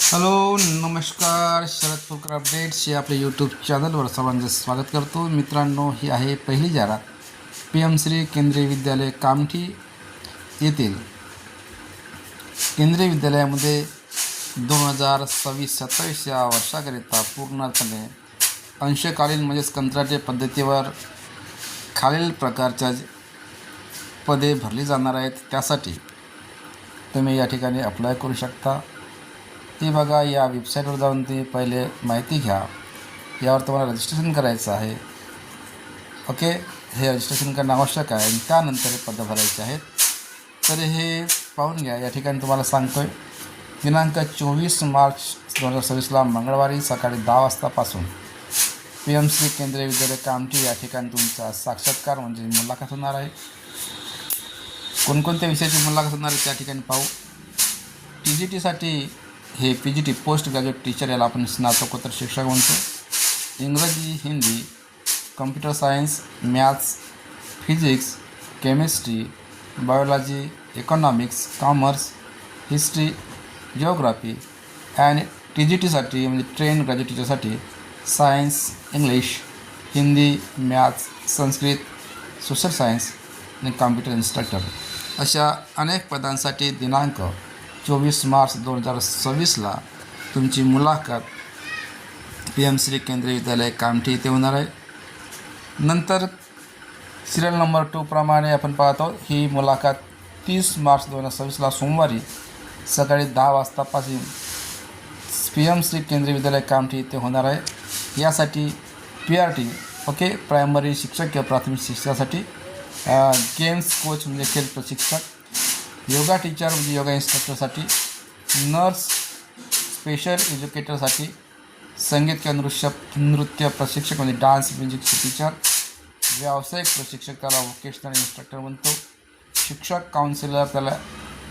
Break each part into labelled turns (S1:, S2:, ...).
S1: Hello, नमस्कार. Sharad Phulkar updates या आपल्या यूट्यूब चॅनलवर सर्वांचं स्वागत करतो. मित्रांनो, ही आहे पहिली जाहिरात PM श्री केंद्रीय विद्यालय कामठी येथील केंद्रीय विद्यालयामध्ये 2026-27 या वर्षाकरिता पूर्णपणे अंशकालीन म्हणजेच कंत्राटी पद्धतीवर खालील प्रकारच्या पदे भरली जाणार आहेत. त्यासाठी तुम्ही या ठिकाणी अप्लाय करू शकता. ती बघा, या वेबसाईटवर जाऊन ती पहिले माहिती घ्या. यावर तुम्हाला रजिस्ट्रेशन करायचं आहे. ओके, हे रजिस्ट्रेशन करणं आवश्यक आहे आणि त्यानंतर हे पदं भरायचे आहेत. तर हे पाहून घ्या. या ठिकाणी तुम्हाला सांगतो आहे, दिनांक 24 मार्च 2026ला मंगळवारी सकाळी 10 वाजतापासून PM श्री केंद्रीय विद्यालय कामठी या ठिकाणी तुमचा साक्षात्कार म्हणजे मुलाखत होणार आहे. कोणकोणत्या विषयाची मुलाखत होणार आहे त्या ठिकाणी पाहू. TGTसाठी हे PGT पोस्ट ग्रॅज्युएट टीचर, याला आपण स्नातकोत्तर शिक्षक म्हणतो. इंग्रजी, Hindi, computer science, maths, physics, chemistry, biology, economics, commerce, history, geography. आणि TGTसाठी म्हणजे ट्रेन ग्रॅज्युएट टीचरसाठी science, English, Hindi, maths, Sanskrit, social science आणि कॉम्प्युटर इन्स्ट्रक्टर अशा अनेक पदांसाठी दिनांक 24 मार्च 2026ला तुमची मुलाखत PM श्री केंद्रीय विद्यालय कामठी येथे होणार आहे. नंतर सिरियल नंबर 2 प्रमाणे आपण पाहतो, ही मुलाखत 30 मार्च 2026ला सोमवारी सकाळी 10 वाजतापासून PM श्री केंद्रीय विद्यालय कामठी येथे होणार आहे. यासाठी PRT ओके, प्रायमरी शिक्षक किंवा प्राथमिक शिक्षकासाठी, गेम्स कोच म्हणजे खेळ प्रशिक्षक, योगा टीचर म्हणजे योगा इन्स्ट्रक्टरसाठी, नर्स, स्पेशल एज्युकेटरसाठी, संगीत किंवा नृत्य प्रशिक्षक म्हणजे डान्स म्युझिकचे टीचर, व्यावसायिक प्रशिक्षक त्याला व्होकेशनल इन्स्ट्रक्टर म्हणतो, शिक्षक काउन्सिलर त्याला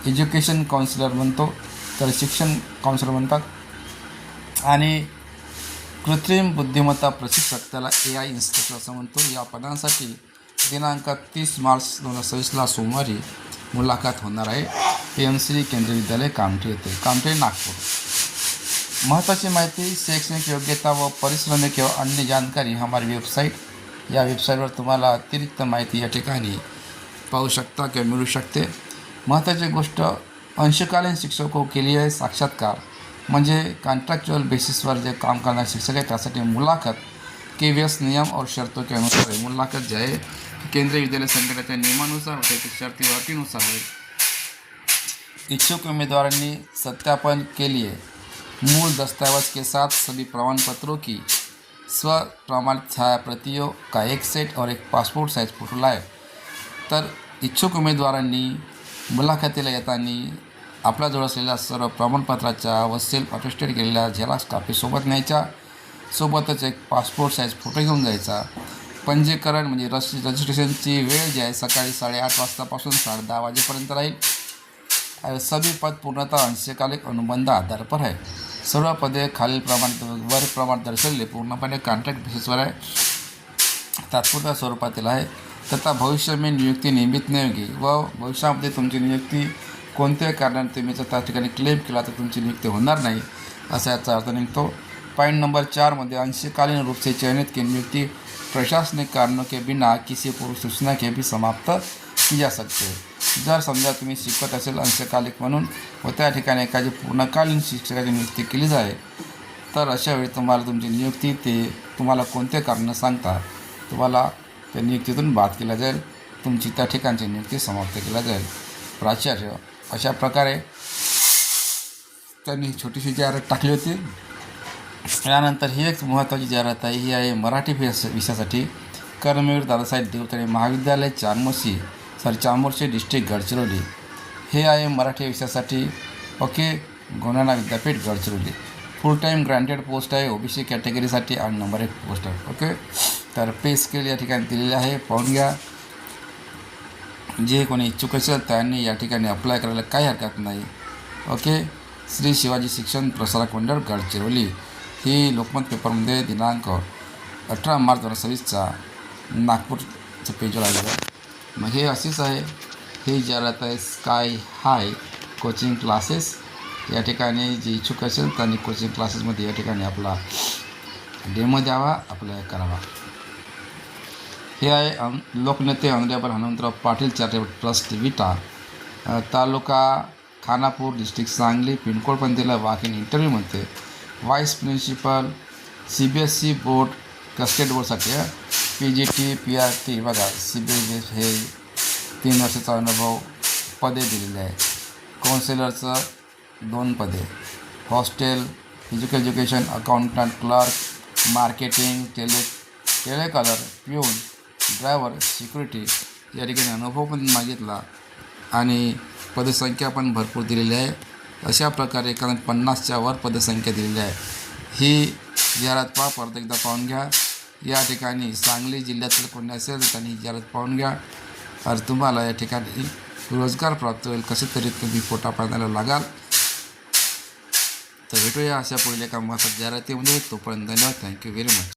S1: एज्युकेशन काउन्सिलर म्हणतो, त्याला शिक्षण काउन्सिलर म्हणतात, आणि कृत्रिम बुद्धिमत्ता प्रशिक्षक त्याला AI इन्स्ट्रक्टर असं म्हणतो. या पदांसाठी दिनांक 30 मार्च 2026ला सोमवारी मुलाखत होणार आहे. PM श्री केंद्रीय विद्यालय कामठी येथे, कामठी, नागपूर. महत्त्वाची माहिती, शैक्षणिक योग्यता व पारिश्रमिक किंवा अन्य जानकारी हमारी वेबसाईट, या वेबसाईटवर तुम्हाला अतिरिक्त माहिती या ठिकाणी पाहू शकता किंवा मिळू शकते. महत्त्वाची गोष्ट, अंशकालीन शिक्षकों के लिए साक्षात्कार म्हणजे कॉन्ट्रॅक्चुअल बेसिसवर जे काम करणारे शिक्षक आहे त्यासाठी मुलाखत KVS नियम और शर्तों के अनुसार है. मुलाखत जे आहे केंद्रीय विद्यालय संघटनेच्या नियमानुसार होते, की शर्ती व अटीनुसार होईल. इच्छुक उम्मीदवारांनी सत्यापन के लिए मूल दस्तावेज के साथ सभी प्रमाण पत्रों की स्व प्रमाणित छायाप्रतियों का एक सेट और एक पासपोर्ट साइज फोटो लाए. तर इच्छुक उमेदवारांनी मुलाखतीला येताना आपल्याजवळ असलेल्या सर्व प्रमाणपत्राच्या व सेल्फ अटेस्टेड केलेल्या झेरॉक्स कापी सोबत न्यायच्या. सोबतच एक पासपोर्ट साईज फोटो घेऊन जायचा. पंजीकरण म्हणजे रजिस्ट्रेशनची वेळ जी आहे सकाळी 8:30 वाजतापासून 10:30 वाजेपर्यंत राहील. सभी पद पूर्णतः अंशकालिक अनुबंध आधार पर है. सर्व पदे खालील प्रमाण दर्शवले पूर्णपणे कॉन्ट्रॅक्ट बेसिसवर आहे, तात्पुरत्या स्वरूपातील आहे, तथा भविष्य में नियुक्ती नियमित नाही होगी. व भविष्यामध्ये तुमची नियुक्ती कोणत्याही कारणाने तुम्ही जर त्या ठिकाणी क्लेम केला तर तुमची नियुक्ती होणार नाही, असा याचा अर्थ निघतो. पॉइंट नंबर 4 मध्ये अंशकालीन रूप से चयनित की नियुक्ति प्रशासनिक कारणों के बिना किसी पूर्व सूचना के भी समाप्त की जा सकते. जर समजा तुम्ही शिकवत असेल अंशकालिक म्हणून व त्या ठिकाणी एखादी पूर्णकालीन शिक्षकाची नियुक्ती केली जाईल, तर अशा वेळी तुम्हाला तुमची नियुक्ती ते तुम्हाला कोणते कारण सांगता तुम्हाला त्या नियुक्तीतून बाद केला जाईल, तुमची त्या ठिकाणची नियुक्ती समाप्त केला जाईल. प्राचार्य अशा प्रकारे त्यांनी छोटीशी जाहिरात टाकली होती. यानंतर ही एक महत्त्वाची जाहिरात आहे, ही आहे मराठी विषयासाठी कर्मवीर दादासाहेब देवतळे महाविद्यालय चामोर्शी डिस्ट्रिक्ट गडचिरोली. हे आहे मराठी विषयासाठी. ओके, गोंडाणा विद्यापीठ गडचिरोली. फुल टाईम ग्रँटेड पोस्ट आहे, OBC कॅटेगरीसाठी आणि नंबर 1 पोस्ट आहे. ओके, तर पे स्केल या ठिकाणी दिलेले आहे, पाहून घ्या. जे कोणी इच्छुक असेल त्यांनी या ठिकाणी अप्लाय करायला काही हरकत नाही. ओके, श्री शिवाजी शिक्षण प्रसारक मंडळ गडचिरोली. ही लोकमत पेपरमध्ये दिनांक 18 मार्च 2026चा नागपूरचं पेजवर आलेलं आहे. मग हे असेच आहे, ही जाहिरात आहे स्काय हाय कोचिंग क्लासेस या ठिकाणी जे इच्छुक असेल त्यांनी कोचिंग क्लासेसमध्ये या ठिकाणी आपला डेमो द्यावा, अप्लाय करावा. हे आहे लोकनेते honourable Hanumantrao Patil charitable trust Vita, taluka Khanapur, district Sangli. Pin code पण दिला. वॉक इन इंटरव्ह्यूमध्ये व्हाईस प्रिन्सिपल CBSE बोर्ड कस्टेड बोर्डसाठी PGT PRT बघा CBSE हे 3 वर्षाचा अनुभव, पदे दिलेले आहे. काउन्सिलरचं 2 पदे, hostel, physical education, accountant, clerk, marketing, telecaller, peon, driver, security या ठिकाणी अनुभव पण मागितला आणि पदसंख्या पण भरपूर दिलेली आहे. अशा प्रकारे कारण 50च्या वर पदसंख्या दिलेली आहे. ही जाहिरात परत एकदा पाहून घ्या. या ठिकाणी सांगली जिल्ह्यातील कोणी असेल तर त्यांनी जाहिरात पाहून घ्या. तर तुम्हाला या ठिकाणी रोजगार प्राप्त होईल. कसे तरी तुम्ही पोटा पाण्याला लागाल. तर भेटूया अशा पुढील एका महत्त्वाच्या जाहिरातीमध्ये. तोपर्यंत धन्यवाद. Thank you very much.